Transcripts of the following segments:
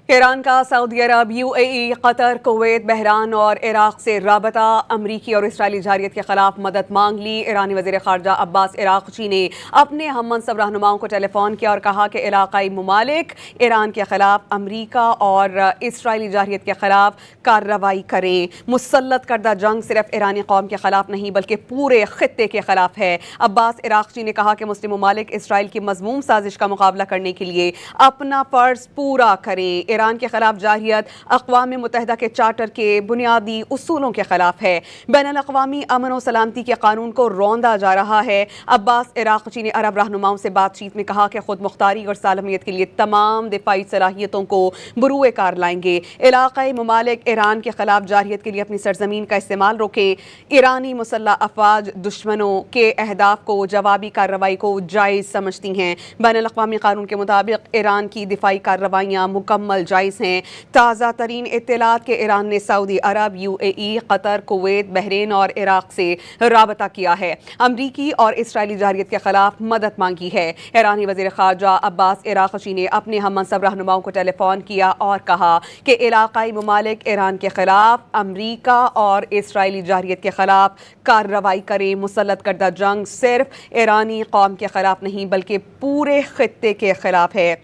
ایران کا سعودی عرب، UAE، قطر، کویت، بحران اور عراق سے رابطہ، امریکی اور اسرائیلی جارحیت کے خلاف مدد مانگ لی۔ ایرانی وزیر خارجہ عباس عراقچی نے اپنے ہم منصب رہنماؤں کو ٹیلی فون کیا اور کہا کہ علاقائی ممالک ایران کے خلاف امریکہ اور اسرائیلی جارحیت کے خلاف کارروائی کریں۔ مسلط کردہ جنگ صرف ایرانی قوم کے خلاف نہیں بلکہ پورے خطے کے خلاف ہے۔ عباس عراقچی نے کہا کہ مسلم ممالک اسرائیل کی مذموم سازش کا مقابلہ کرنے کے لیے اپنا فرض پورا کریں۔ ایران کے خلاف جارحیت اقوام متحدہ کے چارٹر کے بنیادی اصولوں کے خلاف ہے۔ بین الاقوامی امن و سلامتی کے قانون کو روندا جا رہا ہے۔ عباس عراقچی نے عرب رہنماؤں سے بات چیت میں کہا کہ خود مختاری اور سالمیت کے لیے تمام دفاعی صلاحیتوں کو بروئے کار لائیں گے۔ علاقائی ممالک ایران کے خلاف جارحیت کے لیے اپنی سرزمین کا استعمال روکیں۔ ایرانی مسلح افواج دشمنوں کے اہداف کو جوابی کارروائی کو جائز سمجھتی ہیں۔ بین الاقوامی قانون کے مطابق ایران کی دفاعی کارروائیاں مکمل جائز ہیں۔ تازہ ترین اطلاعات کہ ایران نے سعودی عرب، UAE، قطر، کویت، بحرین اور عراق سے رابطہ کیا ہے، امریکی اور اسرائیلی جارحیت کے خلاف مدد مانگی ہے۔ ایرانی وزیر خارجہ عباس عراقچی نے اپنے ہم منصب رہنماؤں کو ٹیلی فون کیا اور کہا کہ علاقائی ممالک ایران کے خلاف امریکہ اور اسرائیلی جارحیت کے خلاف کارروائی کریں۔ مسلط کردہ جنگ صرف ایرانی قوم کے خلاف نہیں بلکہ پورے خطے کے خلاف ہے۔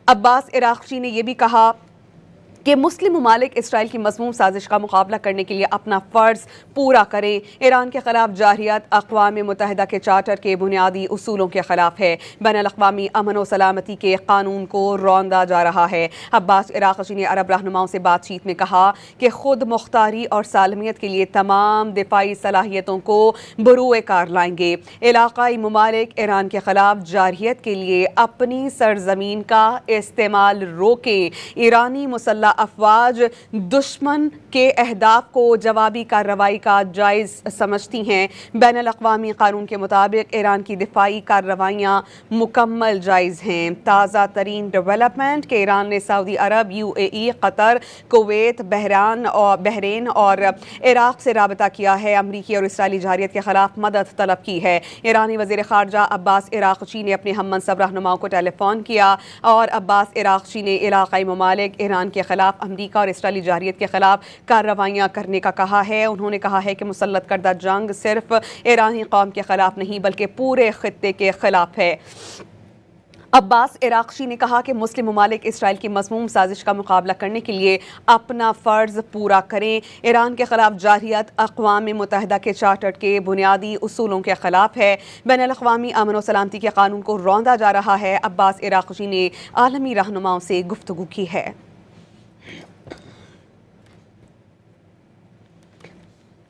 عباس عراقچی نے یہ بھی کہا کہ مسلم ممالک اسرائیل کی مذموم سازش کا مقابلہ کرنے کے لیے اپنا فرض پورا کریں۔ ایران کے خلاف جارحیت اقوام متحدہ کے چارٹر کے بنیادی اصولوں کے خلاف ہے۔ بین الاقوامی امن و سلامتی کے قانون کو روندا جا رہا ہے۔ عباس عراقچی نے عرب رہنماؤں سے بات چیت میں کہا کہ خود مختاری اور سالمیت کے لیے تمام دفاعی صلاحیتوں کو بروئے کار لائیں گے۔ علاقائی ممالک ایران کے خلاف جارحیت کے لیے اپنی سرزمین کا استعمال روکیں۔ ایرانی مسلح افواج دشمن کے اہداف کو جوابی کارروائی کا جائز سمجھتی ہیں۔ بین الاقوامی قانون کے مطابق ایران کی دفاعی کارروائیاں مکمل جائز ہیں۔ تازہ ترین ڈیولپمنٹ کہ ایران نے سعودی عرب، UAE، قطر، کویت، بحرین اور عراق سے رابطہ کیا ہے، امریکی اور اسرائیلی جارحیت کے خلاف مدد طلب کی ہے۔ ایرانی وزیر خارجہ عباس عراقچی نے اپنے ہم منصب رہنماؤں کو ٹیلی فون کیا اور عباس عراقچی نے علاقائی ممالک ایران کے خلاف امریکہ اور اسرائیلی جارحیت کے خلاف کارروائیاں کرنے کا کہا ہے۔ انہوں نے کہا ہے کہ مسلط کردہ جنگ صرف ایرانی قوم کے خلاف نہیں بلکہ پورے خطے کے خلاف ہے۔ عباس عراقچی نے کہا کہ مسلم ممالک اسرائیل کی مذموم سازش کا مقابلہ کرنے کے لیے اپنا فرض پورا کریں۔ ایران کے خلاف جارحیت اقوام متحدہ کے چارٹر کے بنیادی اصولوں کے خلاف ہے۔ بین الاقوامی امن و سلامتی کے قانون کو روندا جا رہا ہے۔ عباس عراقچی نے عالمی رہنماؤں سے گفتگو کی ہے۔